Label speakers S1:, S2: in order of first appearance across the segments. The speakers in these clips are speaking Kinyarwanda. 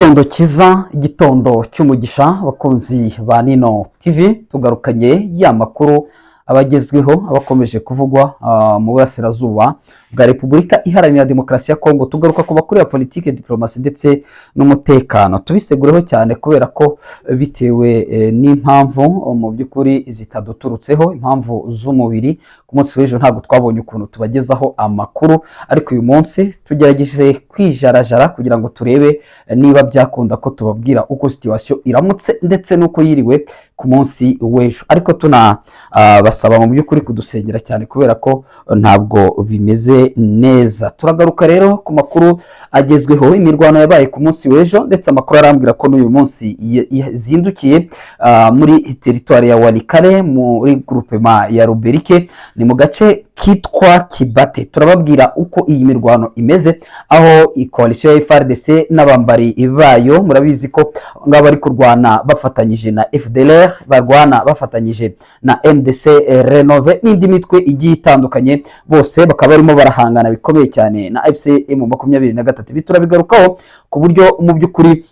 S1: Igitondo kiza, igitondo cy'umugisha bakunzi ba Nino TV, tugarukanye ya makuru abagezweho abakomeje kuvugwa mu burasirazuba bwa Repubulika Iharanira Demokarasi ya Kongo. Tugaruka ku bakuru ya politike, diplomasi ndetse n'umutekano, tubisegureho cyane kubera ko bitewe n'impamvu mu by'ukuri zitaduturutseho, impamvu z'umubiri. Ku munsi w'ejo ntabwo twabonye ukuntu tubagezaho amakuru, ariko uyu munsi tugerageje kwijarajara kugira ngo turebe niba byakunda ko tubabwira uko situation iramutse ndetse n'uko yiriwe ku munsi w'ejo. Ariko basaba mu by'ukuri kudusengera cyane kubera ko ntabwo bimeze neza. Turagaruka rero ku makuru agezweho, imirwano yabaye ku munsi w'ejo, ndetse amakuru arambwira ko n'uyu munsi zindukiye muri teritwari ya Walikale muri groupement ya Ruberike, ni mu gace kitwa Kibate. Turababwira uko iyi mirwano imeze, aho coalition ya FARDC n'abambari bayo, murabizi ko ngabo bari kurwana bafatanyije na FDLR, barwana bafatanyije na MDC Renove n'indi mitwe igiye itandukanye, bose bakaba barimo barahangana bikomeye cyane na FCM 23. Biturabigarukaho ku buryo mu by'ukuri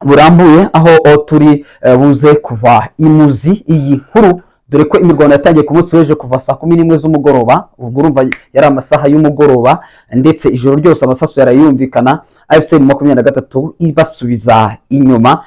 S1: burambuye, aho turi buze kuva imuzi iyi nkuru, dore ko imirwano yatangiye ku munsi w'ejo kuva saa 11 z'umugoroba. Ubwo urumva yari amasaha y'umugoroba, ndetse ijoro ryose amasasu yarayumvikana, FCM 23 ibasubiza inyuma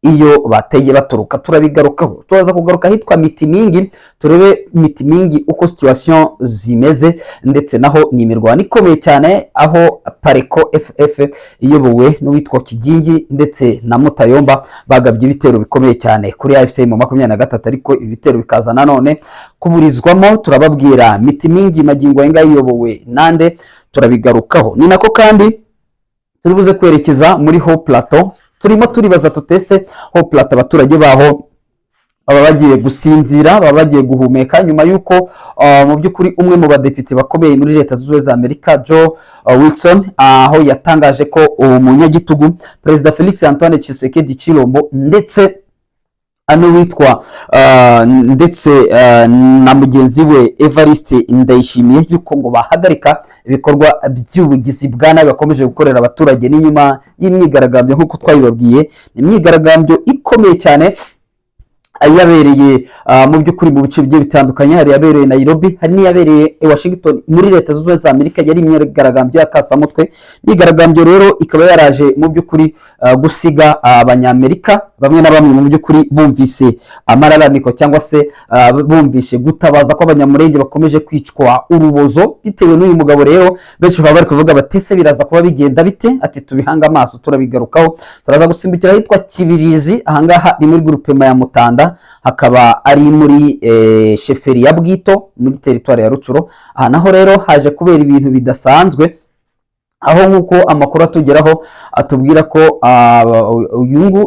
S1: iyo bateye baturuka. Turabigarukaho, tuzaza kugaruka hitwa Mitimingi, turebe Mitimingi uko situation zimeze, ndetse naho ni imirwano ikomeye cyane, aho Pareko FF iyobowe n'uwitwa Kigingi ndetse na Mutayomba bagabye ibitero bikomeye cyane kuri FCM 23, ariko ibitero bikaza nanone kuburizwamo. Turababwira Mitimingi magingo yenga iyobowe nande, turabigarukaho. Ni nako kandi turibuze kwerekeza muri Haut Plateau. Turimo turibaza tutese Haut Plateau abaturage baho baba bagiye gusinzira, baba bagiye guhumeka nyuma yuko mu by'ukuri umwe mu badepite bakomeye muri Leta Zunze Ubumwe za Amerika, Joe Wilson, aho yatangaje ko umunyagitugu Perezida Felix Antoine Tshisekedi Tshilombo ndetse witwa ndetse na mugenzi we Evariste Ndayishimiye yuko ngo bahagarika ibikorwa by'ubugizi bwa nabi bakomeje gukorera abaturage n'inyuma y'imyigaragambyo. Nk'uko twabibabwiye, ni imyigaragambyo ikomeye cyane yabereye mu by'ukuri mu bice bigiye bitandukanye. Hari yabereye Nairobi, hari n'iyabereye Washington muri Leta Zunze Ubumwe za Amerika, yari imyigaragambyo y'akasamutwe. Imyigaragambyo rero ikaba yaraje mu by'ukuri gusiga abanyamerika bamwe na bamwe mu by'ukuri bumvise amararaniko, cyangwa se bumvishe gutabaza ko abanyamurenge bakomeje kwicwa urubozo bitewe n'uyu mugabo. Rero benshi baba bari kuvuga bati se biraza kuba bigenda bite? Ati tubihanga amaso, turabigarukaho. Turaza gusimbukira hitwa Kibirizi, ahangaha ni muri groupement ya Mutanda, hakaba ari muri sheferi ya Bwito muri teritwari ya Rucuro. Aha naho rero haje kubera ibintu bidasanzwe, aho nk'uko amakuru atugeraho atubwira ko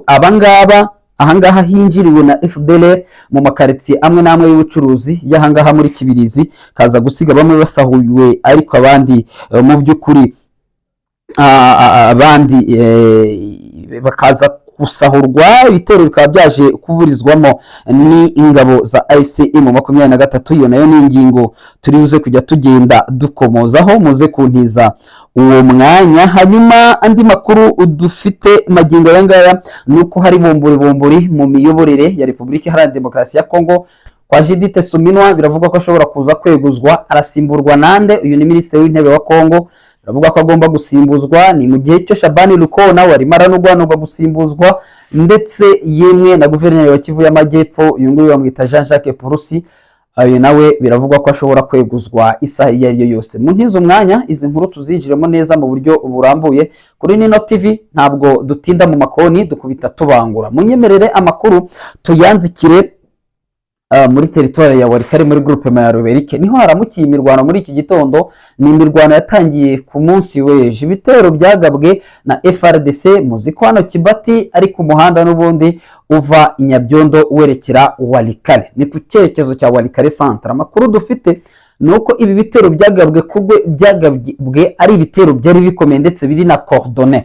S1: abangaba ahangaha hinjiriwe na FDLR mu makaritsiye amwe n'amwe y'ubucuruzi y'ahangaha muri Kibirizi, kaza gusiga bamwe basahuwe, ariko abandi mu by'ukuri abandi bakaza gusahurwa. Ibitero bikaba byaje kuburizwamo ni ingabo za FCM 23. Iyo nayo ni ingingo turibuze kujya tugenda dukomozaho, muze kuntiza uwo mwanya. Hanyuma andi makuru dufite magingo yangaya nuko hari bomburi mu miyoborere ya Repubulika Iharanira Demokarasi ya Kongo. Kwa Judith Suminwa biravuga ko ashobora kuza kweguzwa, arasimburwa nande? Uyu ni Minisitiri w'Intebe wa Kongo, biravuga ko agomba gusimbuzwa. Ni mu gihe cyo Shabani Luko nawe arimo aranugwanugwa gusimbuzwa, ndetse yemwe na guverineri wa Kivu y'Amajyepfo, uyu nguyu bamwita Jean Jacques Purusi, ayo nawe biravuga ko ashobora kweguzwa isaha iyo ari yo yose. Mu ntizo umwanya izi nkuru tuzinjiremo neza mu buryo burambuye kuri Nino TV, ntabwo dutinda mu makoni, dukubita tubangura. Munyemerere amakuru tuyanzikire muri teritwari ya Walikale muri groupement ya Ruberike, niho haramukiye imirwano muri iki gitondo. Ni imirwano yatangiye ku munsi w'ejo, ibitero byagabwe na FARDC muziko hano Kibati, ari ku muhanda n'ubundi uva Nyabyondo werekera Walikale, ni ku cyerekezo cya Walikale centre. Amakuru dufite nuko ibi bitero byagabwe ari ibitero byari bikomeye ndetse biri na coordonné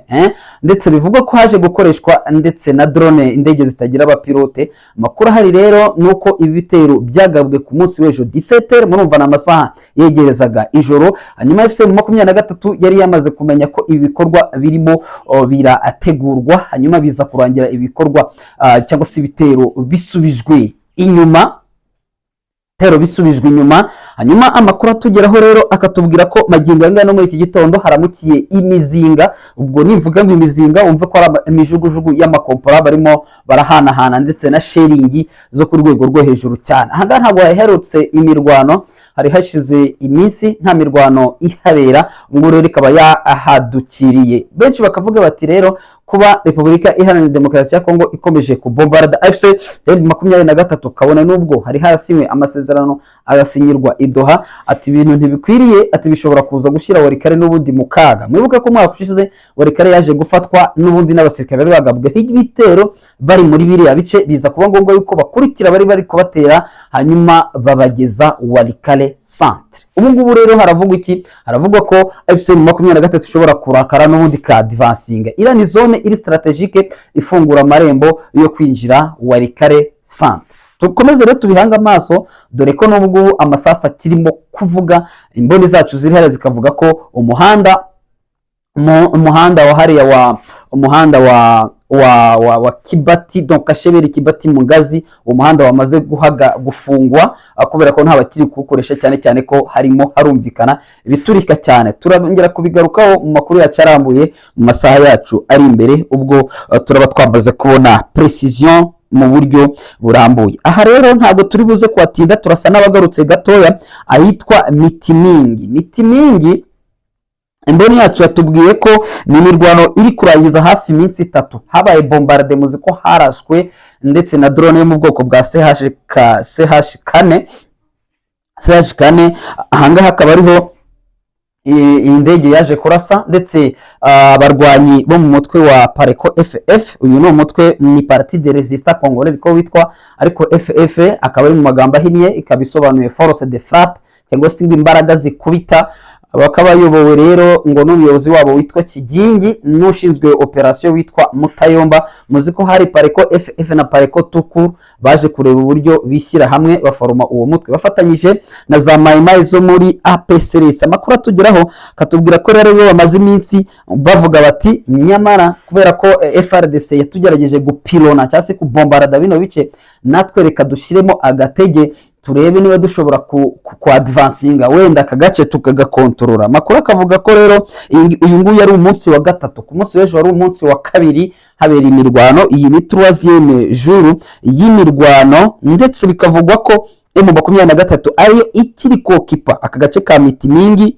S1: ndetse bivugwa ko haje gukoreshwa ndetse na drone, indege zitagira abapilote. Amakuru ahari rero nuko ibi bitero byagabwe ku munsi w'ejo 17h, murumva na amasaha yegerezaga ijoro. Hanyuma FCM23 yari yamaze kumenya ko ibi bikorwa birimo birategurwa, hanyuma biza kurangira ibikorwa cyangwa se ibitero bisubijwe inyuma. Hanyuma amakuru atugeraho rero akatubwira ko magingo yanga no muri iki gitondo haramukiye imizinga. Ubwo nimvuga ngo imizinga umve ko ari imijugujugu y'amakompora barimo barahanahana ndetse na sharing zo ku rwego rwo hejuru cyane. Aha ngaha ntabwo yaherutse imirwano, hari hashize iminsi nta mirwano ihabera, ubwo rero ikaba yahadukiriye. Benshi bakavuga bati rero kuba Repubulika Iharanira Demokarasi ya Kongo ikomeje kubombarda FCM23 kabone nubwo hari hasinywe amasezerano agasinyirwa i Doha, ati ibintu ntibikwiriye, ati bishobora kuza gushyira Walikale n'ubundi mu kaga. Mwibuke ko mwaka ushize Walikale yaje gufatwa n'ubundi n'abasirikare bari bagabweho ibitero bari muri biriya bice, biza kuba ngombwa yuko bakurikira bari kubatera hanyuma babageza Walikale centre. Ubu ngubu rero haravugwa iki? Haravugwa ko FCM23 ishobora kurakara n'ubundi ka advancinga ira ni zone iri strategique ifungura amarembo yo kwinjira Walikale centre. Tukomeze rero tubihanga amaso, dore ko n'ubwo amasasa kirimo kuvuga, imboni zacu ziri hariya zikavuga ko umuhanda wa Kibati, donc Kasheberi Kibati Mugazi, umuhanda wamaze gufungwa kubera ko nta bakiri kukoresha, cyane ko harimo harumvikana ibiturika cyane. Turongera kubigarukaho mu makuru yacarambuye mu masaha yacu ari imbere, ubwo turaba twamaze kubona precision mu buryo burambuye. Aha rero ntabwo turi buze kwatinda, turasa n'abagarutse gatoya ahitwa Mitimingi. Imboni yacu yatubwiye ko ni imirwano iri kurangiza hafi iminsi 3, habaye bombarde muzi ko harashwe ndetse na drone yo mu bwoko bwa CH4. Ahangaha hakaba ariho indege yaje kurasa, ndetse abarwanyi bo mu mutwe wa Pareco FF, uyu no mutwe ni Parti de Resistance Congolais ko witwa, ariko FF akaba ari mu magambo ahinnye, ikabisobanuye Force de Frappe cyangwa se imbaraga zikubita. Bakaba yobowe rero ngo n'umuyobozi wabo witwa Kigingi n'ushinzwe operation witwa Mutayomba. Muzi ko hari Pareco FF na Pareco Tuku baje kureba uburyo bishyira hamwe baforoma uwo mutwe bafatanyije na za Maimai zo muri APCRS. Amakuru atugeraho katubwira ko rero bamaze iminsi bavuga bati nyamara kubera ko FRDC yatugerageje gupilona cyangwa se kubombarda bino bice, natwe reka dushyiremo agatege turebe niba dushobora ku advancinga wenda akagace tukagakontorora. Amakuru akavuga ko rero uyu nguyu yari umunsi wa gatatu, ku munsi w'ejo wari umunsi wa kabiri habera imirwano. Iyi ni 3e jour y'imirwano, ndetse bikavugwa ko M23 ariyo ikiri kokipa aka gace ka Mitimingi,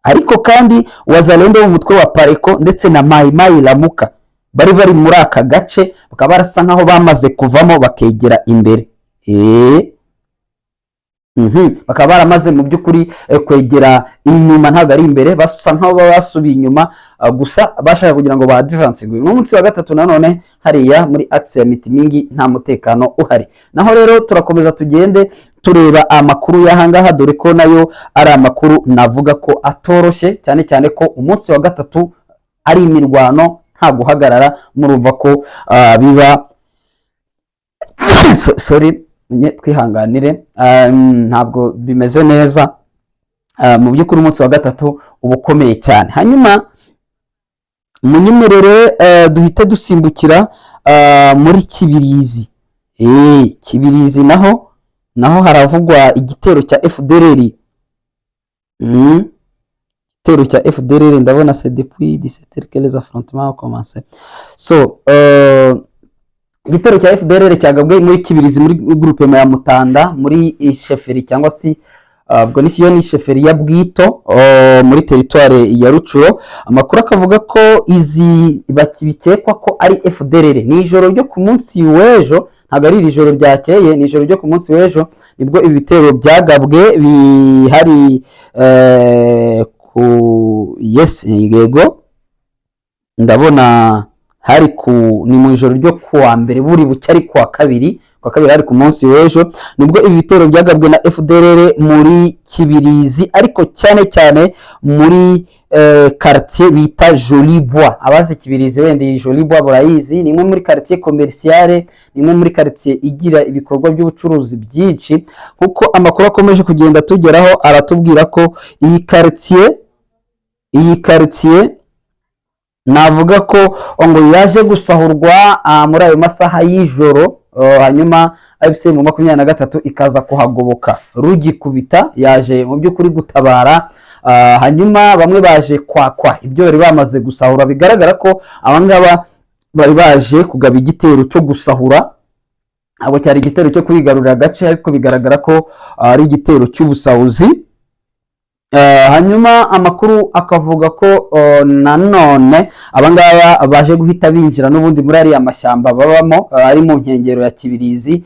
S1: ariko kandi Wazalendo mu mutwe wa Pareco ndetse na Maimai Lamuka bari muri aka gace, bakaba barasa nkaho bamaze kuvamo bakegera imbere. Bakaba baramaze mu by'ukuri kwegera inyuma, ntabwo ari imbere, basa nkaho basubiye inyuma gusa bashaka kugira ngo ba advance. N'umunsi wa gatatu nanone hariya muri axe ya Mitimingi nta mutekano uhari. Naho rero turakomeza tugende tureba amakuru y'ahangaha, dore ko nayo ari amakuru navuga ko atoroshye, cyane ko umunsi wa gatatu ari imirwano nta guhagarara. Murumva ko biba sorry twihanganire, ntabwo bimeze neza mu by'ukuri. Umunsi wa gatatu ubukomeye cyane. Hanyuma munyemerere duhite dusimbukira muri Kibirizi. Kibirizi naho haravugwa igitero cya FDLR. Igitero cya FDLR ndabona c'est depuis 17h que les affrontements ont commencé. Igitero cya FDLR cyagabwe muri Kibirizi muri groupe ya Mutanda muri Sheferi cyangwa si ubwo ni Sheferi ya Bwito muri territoire ya Rucuro. Amakuru akavuga ko izi bakibikekwa ko ari FDLR. Ni ijoro ryo ku munsi w'ejo, ntabwo ari ijoro ryakeye, ni ijoro ryo ku munsi w'ejo nibwo ibitero byagabwe bihari ku yego ndabona hari ni mu ijoro ryo kuwa mbere buri bucye ari kuwa kabiri kwa kabiri hari ku munsi w'ejo nibwo ibi bitero byagabwe na FDLR muri Kibirizi ariko cyane cyane muri quartier bita Joli Bois. Abazi Kibirizi wenda iyi Joli Bois barayizi, ni imwe muri quartier commerciale, ni imwe muri quartier igira ibikorwa by'ubucuruzi byinshi, kuko amakuru akomeje kugenda tugeraho aratubwira ko iyi quartier navuga ko ngo yaje gusahurwa muri ayo masaha y'ijoro, hanyuma AFC mu 23 ikaza kuhagoboka rugikubita, yaje mu by'ukuri gutabara. Hanyuma bamwe baje kwakwa ibyo bari bamaze gusahura, bigaragara ko abangaba bari baje kugaba igitero cyo gusahura, abo cyari igitero cyo kwigarurira agace, ariko bigaragara ko ari igitero cy'ubusahuzi. Hanyuma amakuru akavuga ko nanone abangaba baje guhita binjira n'ubundi muri ari amashyamba babamo ari mu nkengero ya Kibirizi.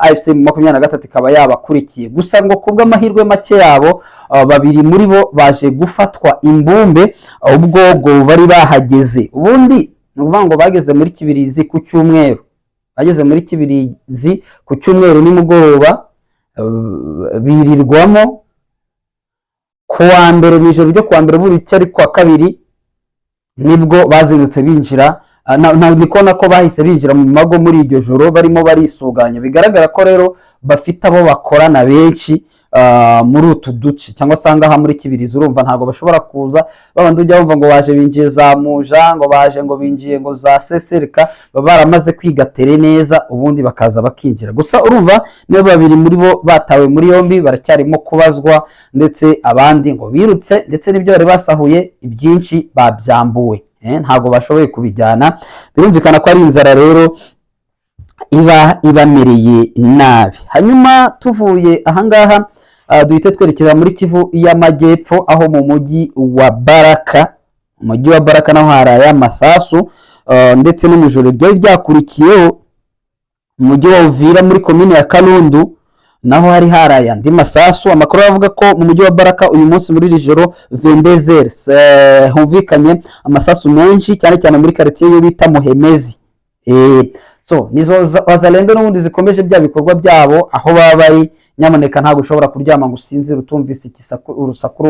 S1: AFC mu 23 ikaba yabakurikiye, gusa ngo kubw'amahirwe make yabo babiri muri bo baje gufatwa imbumbe ubwo ngo bari bahageze. Ubundi nuvuga ngo bageze muri Kibirizi ku cyumweru, bageze muri Kibirizi ku cyumweru nimugoroba, birirwamo kuwa mbere n'ijoro ryo kuwa mbere buri cyari kwa kabiri nibwo bazindutse binjira. Nikona ko bahise binjira mu mago muri iryo joro barimo barisuganya, bigaragara ko rero bafite abo bakorana benshi muri utu duce cyangwa sanga ha muri Kibirizi. Urumva ntago bashobora kuza babandi ujya bumva ngo baje binjiye za Muja, ngo baje ngo binjiye ngo za Sesereka, baramaze kwigatere neza ubundi bakaza bakinjira. Gusa urumva nibo babiri muri bo batawe muri yombi, baracyarimo kubazwa, ndetse abandi ngo birutse, ndetse n'ibyo bari basahuye ibyinshi babyambuwe, ntago bashoboye kubijyana. Birumvikana ko ari inzara rero ibamereye nabi. Hanyuma tuvuye ahangaha duhite twerekeza muri Kivu y'Amajyepfo, aho mu mujyi wa Baraka, naho haraye amasasu, ndetse no mu joro ryari ryakurikiyeho mu mujyi wa Uvira muri komine ya Kalundu naho hari haraye andi masasu. Amakuru avuga ko mu mujyi wa Baraka uyu munsi muri rijoro 22h humvikanye amasasu menshi, cyane cyane muri quartier yo bita Muhemezi. Nizo wazalendo n'ubundi zikomeje bya bikorwa byabo aho baba bari. Nyamuneka ntago ushobora kuryama ngo usinzire utumvise urusaku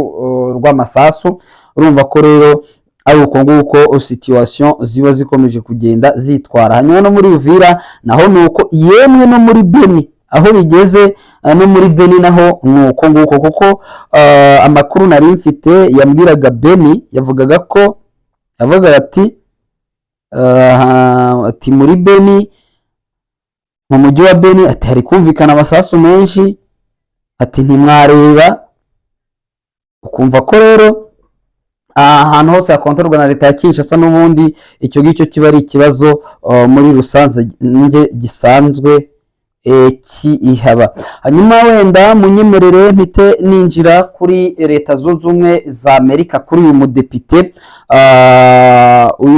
S1: rw'amasasu. Urumva ko rero ari uko nguko situation ziba zikomeje kugenda zitwara. Hanyuma no muri Uvira naho nuko, yemwe no muri Beni aho bigeze, no muri Beni naho nuko nguko, kuko amakuru nari mfite yambwiraga Beni yavugaga ko yavuga ati muri Beni, mu mujyi wa Beni, ati hari kumvikana amasasu menshi, ati ntimwareba. Ukumva ko rero ahantu hose hakontorwa na leta ya Kinshasa n'ubundi icyo gicyo kiba ari ikibazo muri rusanze gisanzwe kihaba. Hanyuma wenda munyemerere mpite ninjira kuri Leta Zunze Ubumwe za Amerika, kuri uyu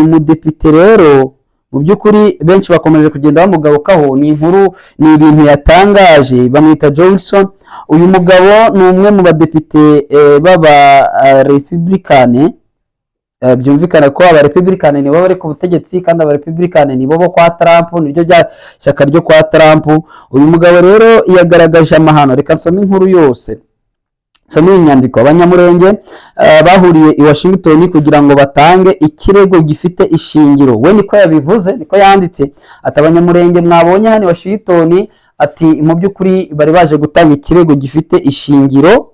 S1: mudepite rero mu by'ukuri benshi bakomeje kugenda bamugarukaho. Ni inkuru, ni ibintu yatangaje. Bamwita Johnson. Uyu mugabo ni umwe mu badepite b'aba Republican. Byumvikana ko aba Republican nibo bari ku butegetsi, kandi aba Republican nibo bo kwa Trump, niryo rya shyaka ryo kwa Trump. Uyu mugabo rero yagaragaje amahano. Reka nsome inkuru yose, nsome inyandiko. Abanyamurenge bahuriye i Washington kugira ngo batange ikirego gifite ishingiro. We niko yabivuze, niko yanditse, ati abanyamurenge mwabonye hano i Washington, ati mu by'ukuri bari baje gutanga ikirego gifite ishingiro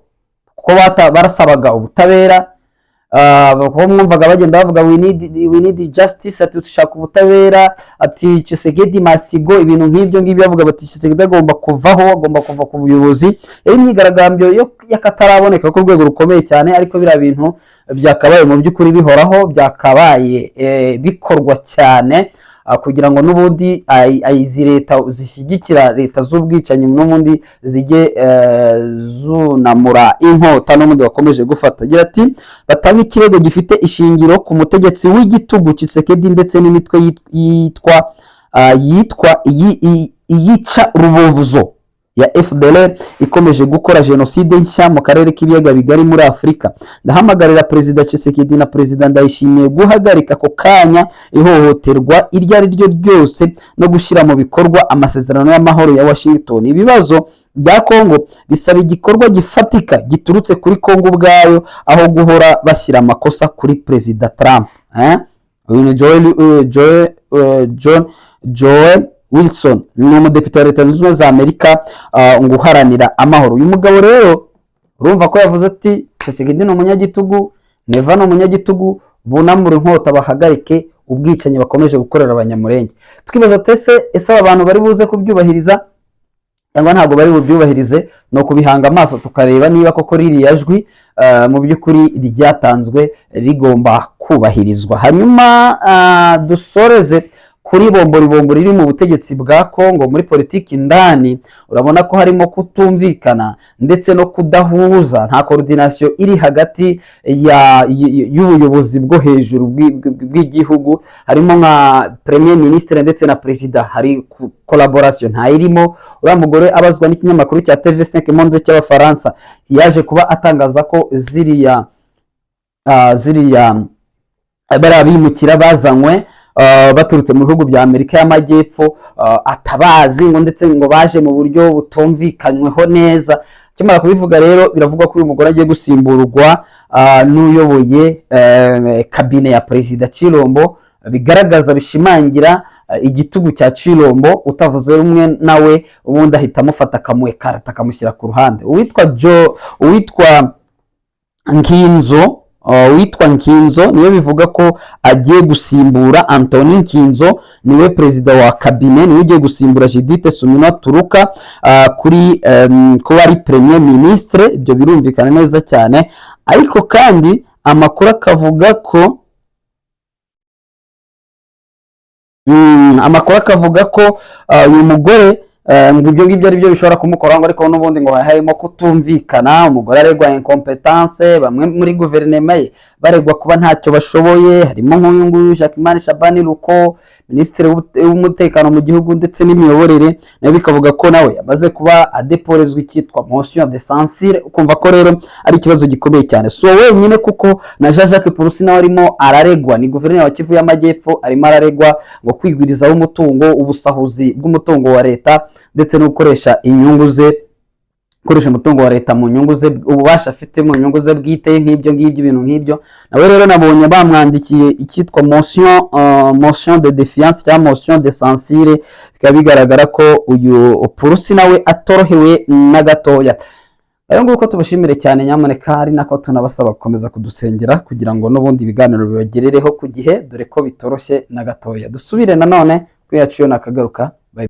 S1: kuko barasabaga ubutabera. Kuko mwumvaga bagenda bavuga we need justice, ati dushaka ubutabera, ati Tshisekedi must go, ibintu nk'ibyo ngibyo bavuga bati Tshisekedi agomba kuva ku buyobozi. Imyigaragambyo y'akataraboneka ku rwego rukomeye cyane, ariko bira bintu byakabaye mu by'ukuri bihoraho, byakabaye bikorwa cyane kugira ngo n'ubundi izi leta zishyigikira leta z'ubwicanyi n'ubundi zijye zunamura inkota n'ubundi bakomeje gufata. Agira ati batanga ikirego gifite ishingiro ku mutegetsi w'igitugu Tshisekedi ndetse n'imitwe yitwa iyica rubovuzo ya FDLR ikomeje gukora jenoside nshya mu karere k'ibiyaga bigari muri Afurika. Ndahamagarira Perezida Tshisekedi na Perezida Ndayishimiye guhagarika ako kanya ihohoterwa iryo ari ryo ryose no gushyira mu bikorwa amasezerano y'amahoro ya Washington. Ibibazo bya Kongo bisaba igikorwa gifatika giturutse kuri Kongo ubwayo, aho guhora bashyira amakosa kuri Perezida Trump. Joel Wilson ni umudepite wa Leta Zunze Ubumwe za Amerika ngo uharanira amahoro. Uyu mugabo rero urumva ko yavuze ati Tshisekedi ni umunyagitugu, Neva ni umunyagitugu, bunamura inkota bahagarike ubwicanyi bakomeje gukorera Abanyamurenge. Tukibaza ese aba bantu bari buze kubyubahiriza cyangwa ntabwo bari bubyubahirize? No kubihanga amaso tukareba niba koko ririya jwi mu by'ukuri ryatanzwe rigomba kubahirizwa. Hanyuma dusoreze kuri bombori riri mu butegetsi bwa Kongo muri politiki ndani. Urabona ko harimo kutumvikana ndetse no kudahuza, nta coordination iri hagati y'ubuyobozi bwo hejuru bw'igihugu, harimo nka Premier Ministre ndetse na President, hari collaboration nta irimo. Uriya mugore abazwa n'ikinyamakuru cya TV5 Monde cy'Abafaransa yaje kuba atangaza ko ziriya barabimukira bazanywe baturutse mu bihugu bya Amerika y'Amajyepfo, atabazi ngo ndetse ngo baje mu buryo butumvikanyweho neza. Kimara kubivuga rero biravugwa ko uyu mugore agiye gusimburwa n'uyoboye kabine ya Perezida Chilombo, bigaragaza bishimangira igitugu cya Chilombo. Utavuze rumwe nawe ubundi ahita amufata akamuekarata akamushyira ku ruhande. Uwitwa Nkinzo niwe bivuga ko agiye gusimbura Anthony Nkinzo, niwe perezida wa kabine, niwe ugiye gusimbura Judith Suminwa Turuka kuba ari Premier Ministre. Ibyo birumvikana neza cyane, ariko kandi amakuru akavuga ko uyu mugore ngo ibyo ngibyo ari byo bishobora kumukoraho, ariko n'ubundi ngo harimo kutumvikana. Umugore aregwa incompetence, bamwe muri guverinoma ye baregwa kuba ntacyo bashoboye, harimo nk'uyu nguyu Jacquemain Shabani Luko, Minisitiri w'umutekano mu gihugu ndetse n'imiyoborere, nawe bikavuga ko nawe yamaze kuba adeporezwa icyitwa motion de censure. Ukumva ko rero ari ikibazo gikomeye cyane. So wenyine kuko na Jean-Jacques Purusi nawe arimo araregwa, ni guverineri wa Kivu y'Amajyepfo, arimo araregwa ngo kwigwirizaho umutungo, ubusahuzi bw'umutungo wa leta ndetse no gukoresha umutungo wa leta mu nyungu ze, ububasha afite mu nyungu ze bwite, nk'ibyo ibintu nk'ibyo. Nawe rero nabonye bamwandikiye icyitwa motion de défiance cyangwa motion de censure, bikaba bigaragara ko uyu Purusi nawe atorohewe na gatoya. Ayo nguko tubashimire cyane, nyamuneka ari nako tunabasaba gukomeza kudusengera kugira ngo n'ubundi ibiganiro bibagerereho ku gihe, dore ko bitoroshye na gatoya. Dusubire nanone kuri yacu yo nakagaruka.